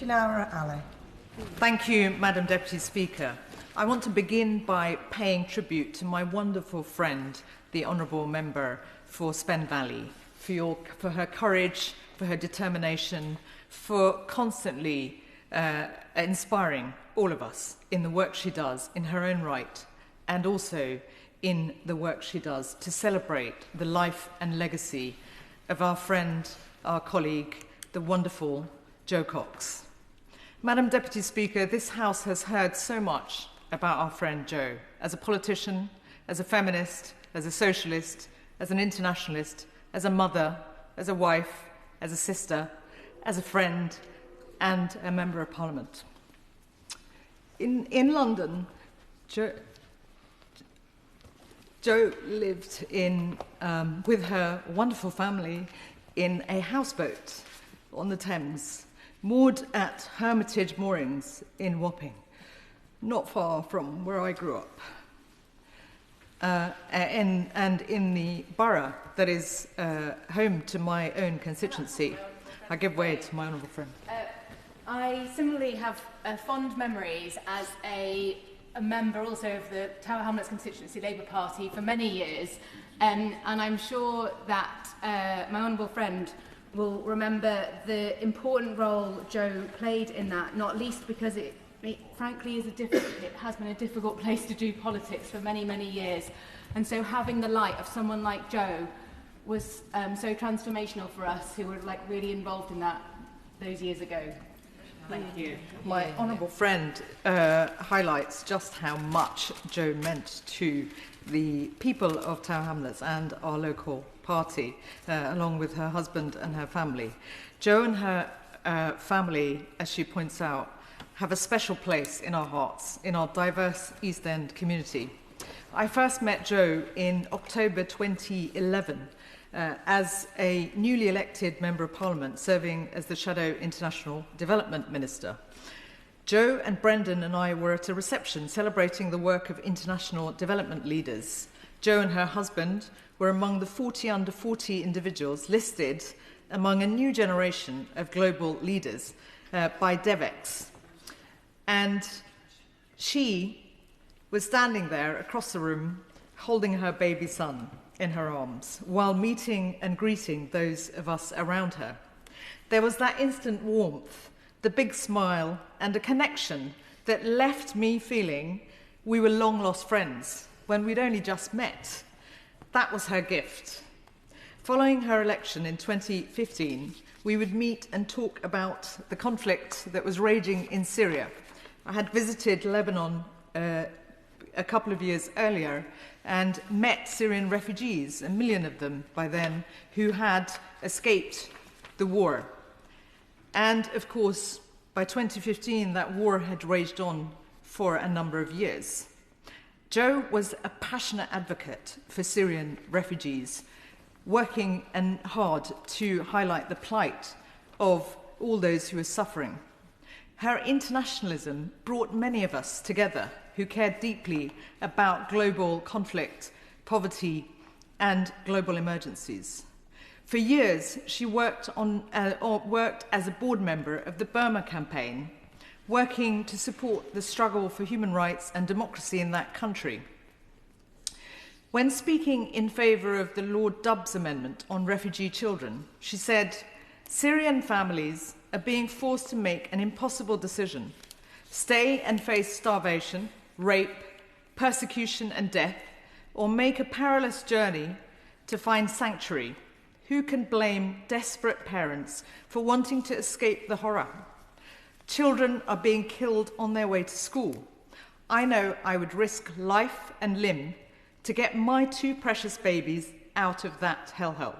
Rushanara Ali. Thank you, Madam Deputy Speaker. I want to begin by paying tribute to my wonderful friend, the Honourable Member for Spen Valley, for her courage, for her determination, for constantly inspiring all of us in the work she does in her own right, and also in the work she does to celebrate the life and legacy of our friend, our colleague, the wonderful Jo Cox. Madam Deputy Speaker, this House has heard so much about our friend Jo, as a politician, as a feminist, as a socialist, as an internationalist, as a mother, as a wife, as a sister, as a friend, and a Member of Parliament. In London, Jo lived with her wonderful family in a houseboat on the Thames, moored at Hermitage Moorings in Wapping, not far from where I grew up, and in the borough that is home to my own constituency. I give way to my honourable friend. I similarly have fond memories as a member also of the Tower Hamlets constituency Labour Party for many years, and I'm sure that my honourable friend will remember the important role Jo played in that, not least because it frankly it has been a difficult place to do politics for many, many years. And so having the light of someone like Jo was so transformational for us who were really involved in that those years ago. Thank you. My honourable friend highlights just how much Jo meant to the people of Tower Hamlets and our local party, along with her husband and her family. Jo and her family, as she points out, have a special place in our hearts, in our diverse East End community. I first met Jo in October 2011 as a newly elected Member of Parliament serving as the Shadow International Development Minister. Jo and Brendan and I were at a reception celebrating the work of international development leaders. Jo and her husband were among the 40 under 40 individuals listed among a new generation of global leaders by DevEx. And she was standing there across the room holding her baby son in her arms while meeting and greeting those of us around her. There was that instant warmth, the big smile, and a connection that left me feeling we were long-lost friends when we'd only just met. That was her gift. Following her election in 2015, we would meet and talk about the conflict that was raging in Syria. I had visited Lebanon a couple of years earlier and met Syrian refugees, 1 million of them by then, who had escaped the war. And, of course, by 2015, that war had raged on for a number of years. Jo was a passionate advocate for Syrian refugees, working hard to highlight the plight of all those who were suffering. Her internationalism brought many of us together who cared deeply about global conflict, poverty, and global emergencies. For years, she worked as a board member of the Burma campaign, working to support the struggle for human rights and democracy in that country. When speaking in favour of the Lord Dubbs amendment on refugee children, she said, "Syrian families are being forced to make an impossible decision: stay and face starvation, rape, persecution and death, or make a perilous journey to find sanctuary. Who can blame desperate parents for wanting to escape the horror? Children are being killed on their way to school. I know I would risk life and limb to get my 2 precious babies out of that hellhole."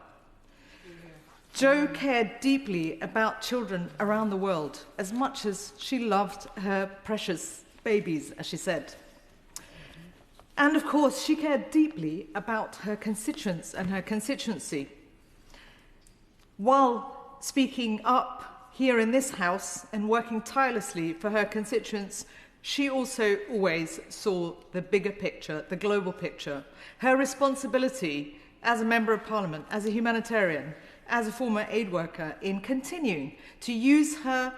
Jo cared deeply about children around the world as much as she loved her precious babies, as she said. And of course, she cared deeply about her constituents and her constituency. While speaking up here in this House and working tirelessly for her constituents, she also always saw the bigger picture, the global picture. Her responsibility as a Member of Parliament, as a humanitarian, as a former aid worker, in continuing to use her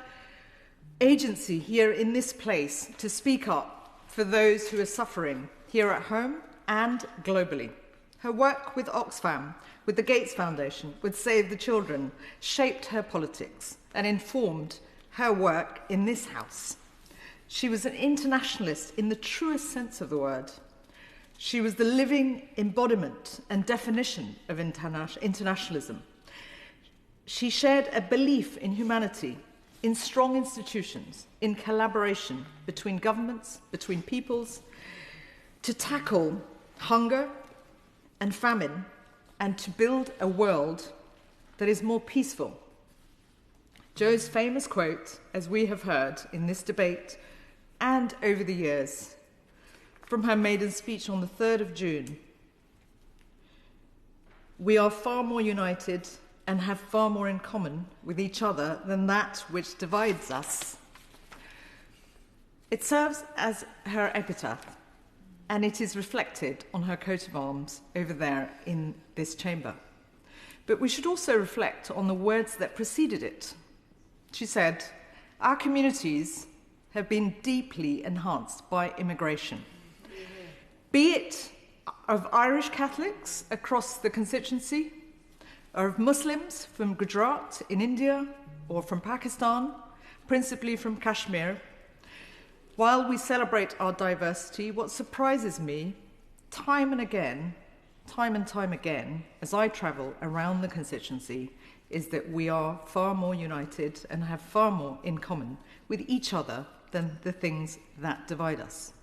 agency here in this place to speak up for those who are suffering here at home and globally. Her work with Oxfam, with the Gates Foundation, with Save the Children, shaped her politics and informed her work in this house. She was an internationalist in the truest sense of the word. She was the living embodiment and definition of internationalism. She shared a belief in humanity, in strong institutions, in collaboration between governments, between peoples, to tackle hunger and famine, and to build a world that is more peaceful. Jo's famous quote, as we have heard in this debate and over the years, from her maiden speech on the 3rd of June, "We are far more united and have far more in common with each other than that which divides us." It serves as her epitaph, and it is reflected on her coat of arms over there in this chamber. But we should also reflect on the words that preceded it. She said, "Our communities have been deeply enhanced by immigration, be it of Irish Catholics across the constituency, or of Muslims from Gujarat in India, or from Pakistan, principally from Kashmir. While we celebrate our diversity, what surprises me time and time again, as I travel around the constituency, is that we are far more united and have far more in common with each other than the things that divide us."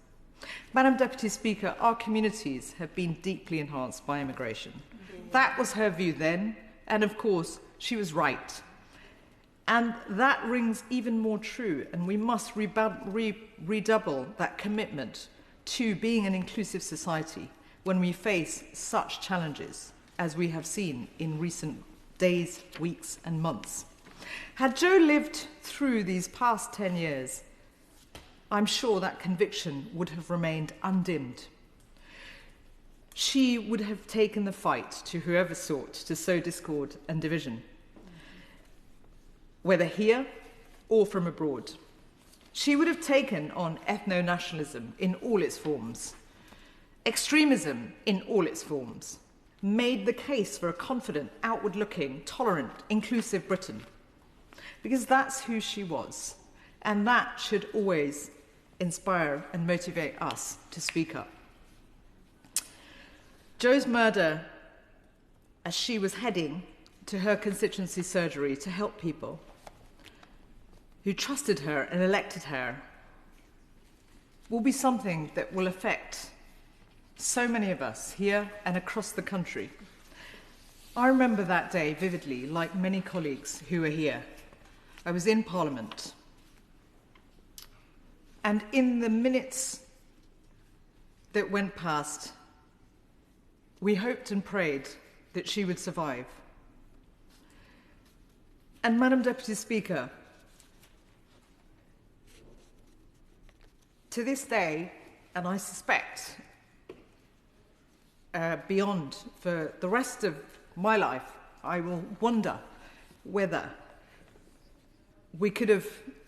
Madam Deputy Speaker, our communities have been deeply enhanced by immigration. That was her view then, and of course, she was right. And that rings even more true, and we must redouble that commitment to being an inclusive society when we face such challenges as we have seen in recent days, weeks, and months. Had Jo lived through these past 10 years, I'm sure that conviction would have remained undimmed. She would have taken the fight to whoever sought to sow discord and division, whether here or from abroad. She would have taken on ethno-nationalism in all its forms, extremism in all its forms, made the case for a confident, outward-looking, tolerant, inclusive Britain, because that's who she was, and that should always inspire and motivate us to speak up. Jo's murder, as she was heading to her constituency surgery to help people who trusted her and elected her, will be something that will affect so many of us here and across the country. I remember that day vividly, like many colleagues who were here. I was in Parliament, and in the minutes that went past, we hoped and prayed that she would survive. And Madam Deputy Speaker, to this day, and I suspect beyond for the rest of my life, I will wonder whether we could have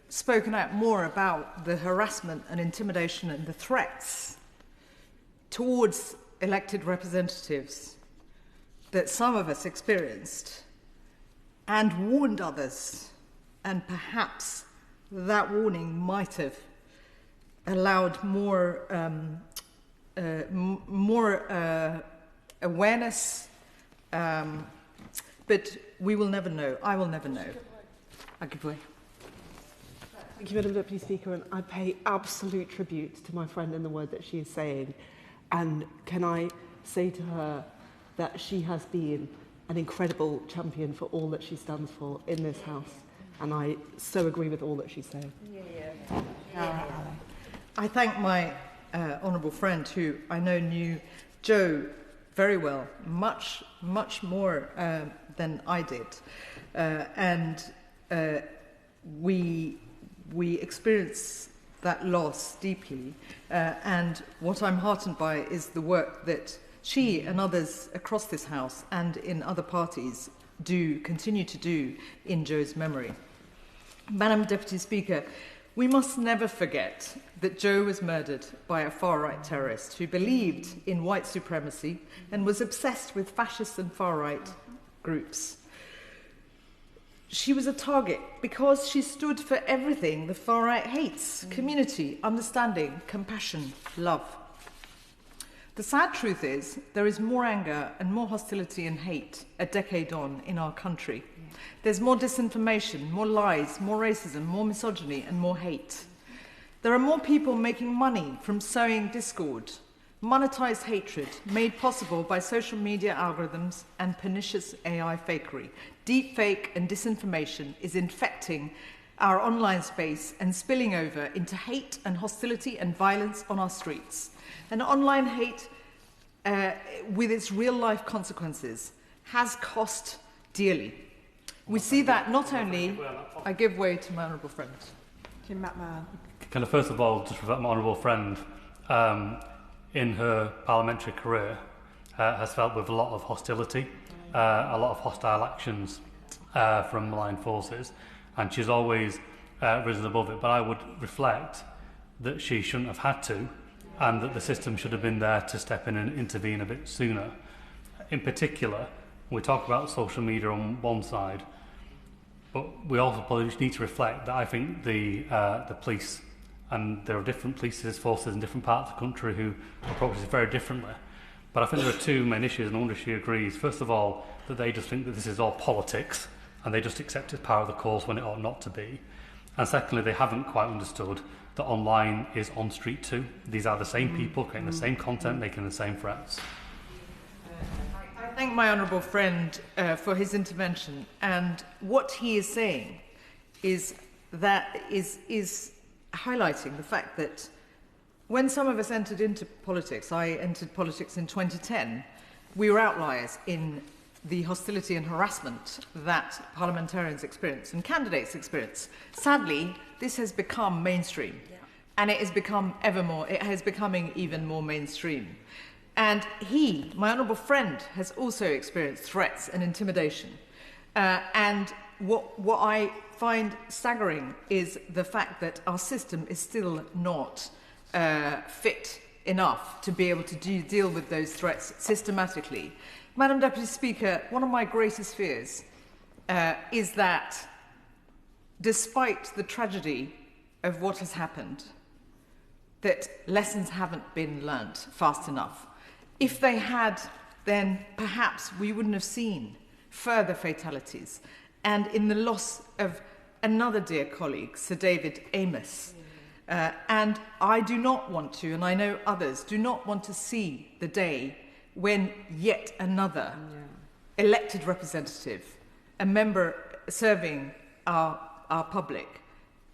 spoken out more about the harassment and intimidation and the threats towards elected representatives that some of us experienced and warned others, and perhaps that warning might have allowed more awareness, but we will never know. I will never know. I give way. Thank you, Madam Deputy Speaker, and I pay absolute tribute to my friend in the word that she is saying. And can I say to her that she has been an incredible champion for all that she stands for in this House. And I so agree with all that she's saying. I thank my honourable friend, who I know knew Jo very well, much more than I did. And we experience that loss deeply. And what I'm heartened by is the work that she and others across this House and in other parties continue to do in Jo's memory. Madam Deputy Speaker, We must never forget that Jo was murdered by a far-right terrorist who believed in white supremacy and was obsessed with fascist and far-right groups. She was a target because she stood for everything the far-right hates: community, understanding, compassion, love. The sad truth is there is more anger and more hostility and hate a decade on in our country. There's more disinformation, more lies, more racism, more misogyny and more hate. There are more people making money from sowing discord, monetized hatred made possible by social media algorithms and pernicious AI fakery. Deepfake and disinformation is infecting our online space and spilling over into hate and hostility and violence on our streets. And online hate, with its real-life consequences, has cost dearly. We see that not only... I give way to my honourable friend. Jim McMahon. Can I first of all just refer my honourable friend, in her parliamentary career, has felt with a lot of hostility, a lot of hostile actions from malign forces, and she's always risen above it. But I would reflect that she shouldn't have had to, and that the system should have been there to step in and intervene a bit sooner. In particular, we talk about social media on one side, but we also probably need to reflect that I think the police, and there are different police forces in different parts of the country who approach this very differently. But I think there are two main issues, and I wonder if she agrees. First of all, that they just think that this is all politics, and they just accept it as part of the course when it ought not to be. And secondly, they haven't quite understood that online is on street too. These are the same people creating the same content, making the same threats. I thank my honourable friend for his intervention, and what he is saying is highlighting the fact that when some of us entered into politics, I entered politics in 2010, we were outliers in the hostility and harassment that parliamentarians experience and candidates experience. Sadly, this has become mainstream, and it has becoming even more mainstream. And he, my honourable friend, has also experienced threats and intimidation. And what I find staggering is the fact that our system is still not fit enough to be able to deal with those threats systematically. Madam Deputy Speaker, one of my greatest fears is that despite the tragedy of what has happened, that lessons haven't been learnt fast enough. If they had, then perhaps we wouldn't have seen further fatalities. And in the loss of another dear colleague, Sir David Amos. And I do not want to, and I know others, do not want to see the day when yet another elected representative, a member serving our public,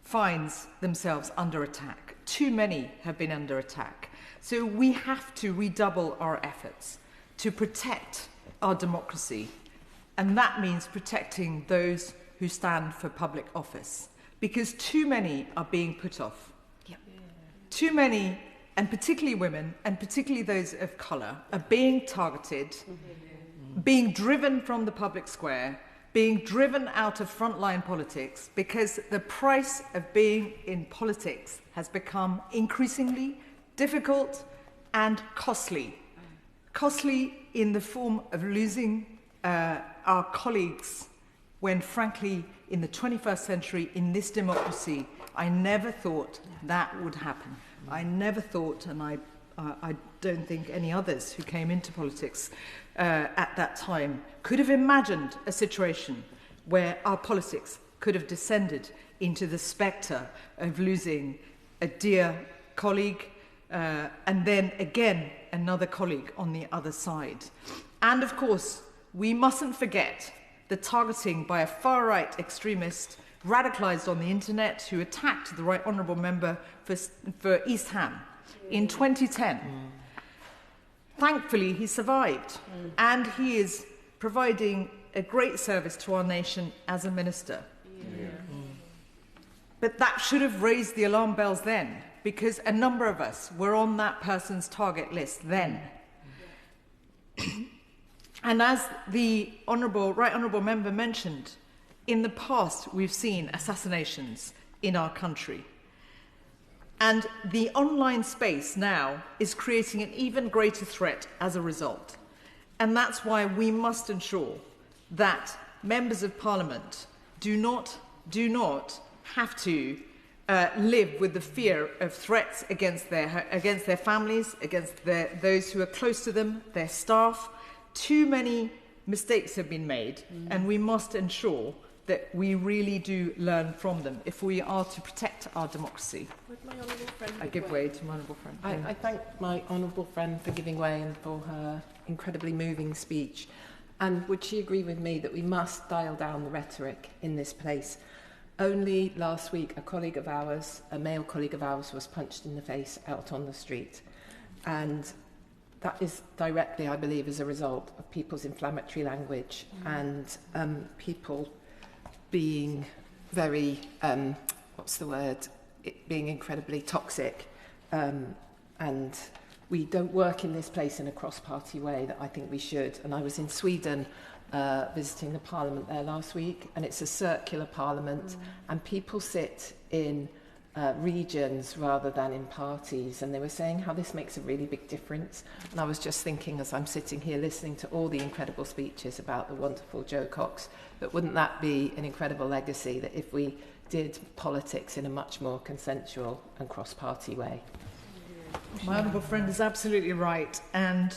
finds themselves under attack. Too many have been under attack. So we have to redouble our efforts to protect our democracy, and that means protecting those who stand for public office, because too many are being put off. Too many, and particularly women, and particularly those of colour, are being targeted, being driven from the public square, being driven out of frontline politics, because the price of being in politics has become increasingly difficult and costly. Costly in the form of losing our colleagues, when frankly, in the 21st century, in this democracy, I never thought that would happen. I never thought, and I don't think any others who came into politics at that time could have imagined a situation where our politics could have descended into the spectre of losing a dear colleague and then again another colleague on the other side. And of course, we mustn't forget the targeting by a far-right extremist radicalised on the internet who attacked the Right Honourable Member for East Ham in 2010. Thankfully, he survived, and he is providing a great service to our nation as a minister. But that should have raised the alarm bells then, because a number of us were on that person's target list then. And as the Right Honourable Member mentioned, in the past we've seen assassinations in our country. And the online space now is creating an even greater threat as a result. And that's why we must ensure that members of parliament do not have to live with the fear of threats against their families, against those who are close to them, their staff. Too many mistakes have been made, and we must ensure that we really do learn from them if we are to protect our democracy. Would my honourable friend I give way to my honourable friend. I thank my honourable friend for giving way and for her incredibly moving speech. And would she agree with me that we must dial down the rhetoric in this place? Only last week, a colleague of ours, a male colleague of ours, was punched in the face out on the street. And that is directly, I believe, as a result of people's inflammatory language and people being very, being incredibly toxic. And we don't work in this place in a cross-party way that I think we should. And I was in Sweden visiting the parliament there last week, and it's a circular parliament, and people sit in regions rather than in parties, and they were saying how this makes a really big difference. And I was just thinking, as I'm sitting here listening to all the incredible speeches about the wonderful Jo Cox, that wouldn't that be an incredible legacy, that if we did politics in a much more consensual and cross-party way? My honourable friend is absolutely right, and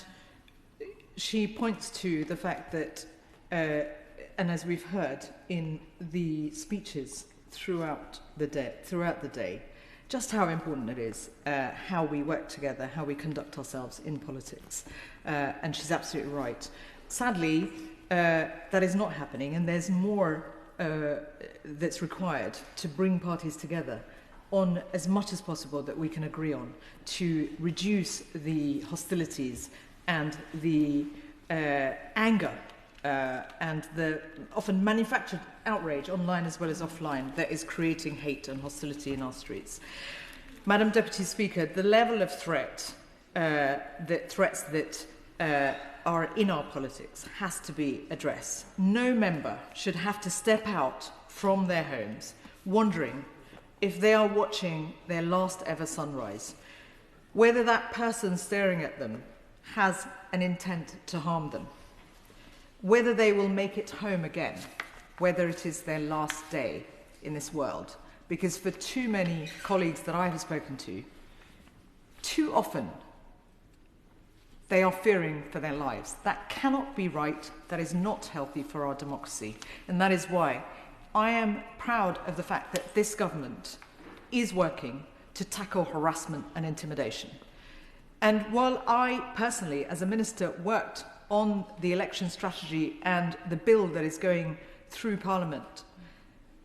she points to the fact that, and as we've heard in the speeches throughout the day, just how important it is how we work together, how we conduct ourselves in politics. And she's absolutely right. Sadly, that is not happening, and there's more that's required to bring parties together on as much as possible that we can agree on to reduce the hostilities and the anger and the often manufactured outrage online as well as offline that is creating hate and hostility in our streets. Madam Deputy Speaker, the level of threats that are in our politics has to be addressed. No member should have to step out from their homes wondering if they are watching their last ever sunrise, whether that person staring at them has an intent to harm them, whether they will make it home again, whether it is their last day in this world. Because for too many colleagues that I have spoken to, too often they are fearing for their lives. That cannot be right. That is not healthy for our democracy. And that is why I am proud of the fact that this government is working to tackle harassment and intimidation. And while I personally, as a minister, worked on the election strategy and the bill that is going through Parliament,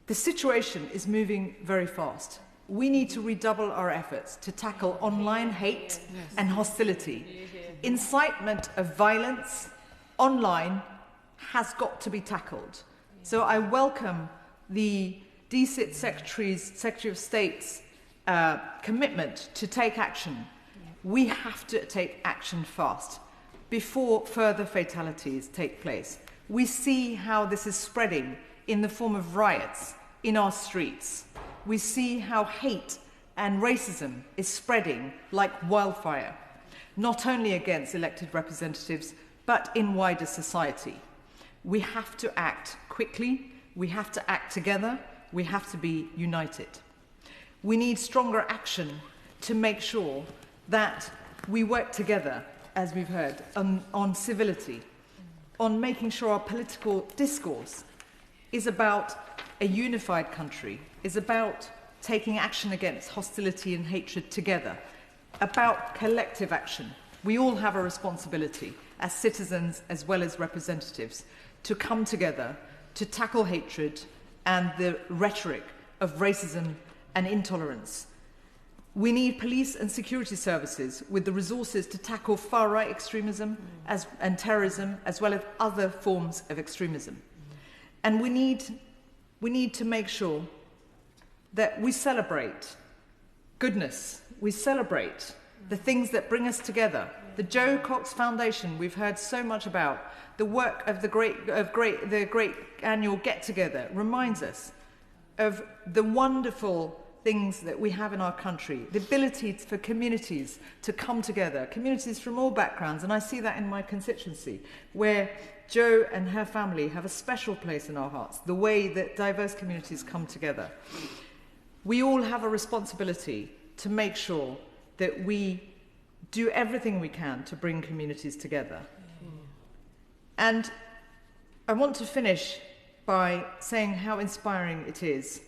the situation is moving very fast. We need to redouble our efforts to tackle online hate and hostility. Incitement of violence online has got to be tackled. So I welcome the DSIT Secretary of State's commitment to take action. We have to take action fast before further fatalities take place. We see how this is spreading in the form of riots in our streets. We see how hate and racism is spreading like wildfire, not only against elected representatives, but in wider society. We have to act quickly, we have to act together, we have to be united. We need stronger action to make sure that we work together, as we've heard, on civility, on making sure our political discourse is about a unified country, is about taking action against hostility and hatred together, about collective action. We all have a responsibility as citizens as well as representatives to come together to tackle hatred and the rhetoric of racism and intolerance. We need police and security services with the resources to tackle far-right extremism and terrorism, as well as other forms of extremism. And we need to make sure that we celebrate goodness, we celebrate the things that bring us together. The Jo Cox Foundation, we've heard so much about. The work of the great annual get-together reminds us of the wonderful things that we have in our country, the ability for communities to come together, communities from all backgrounds, and I see that in my constituency, where Jo and her family have a special place in our hearts, the way that diverse communities come together. We all have a responsibility to make sure that we do everything we can to bring communities together. And I want to finish by saying how inspiring it is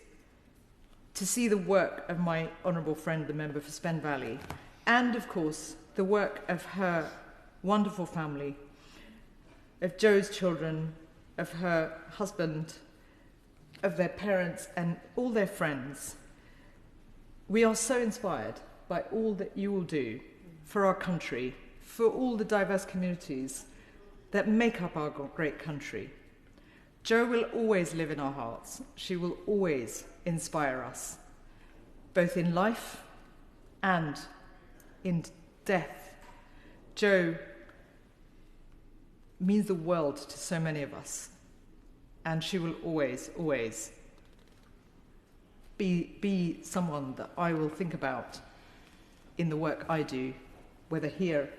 to see the work of my honourable friend, the member for Spen Valley, and of course the work of her wonderful family, of Jo's children, of her husband, of their parents and all their friends. We are so inspired by all that you will do for our country, for all the diverse communities that make up our great country. Jo will always live in our hearts. She will always inspire us, both in life and in death. Jo means the world to so many of us, and she will always, always be someone that I will think about in the work I do, whether here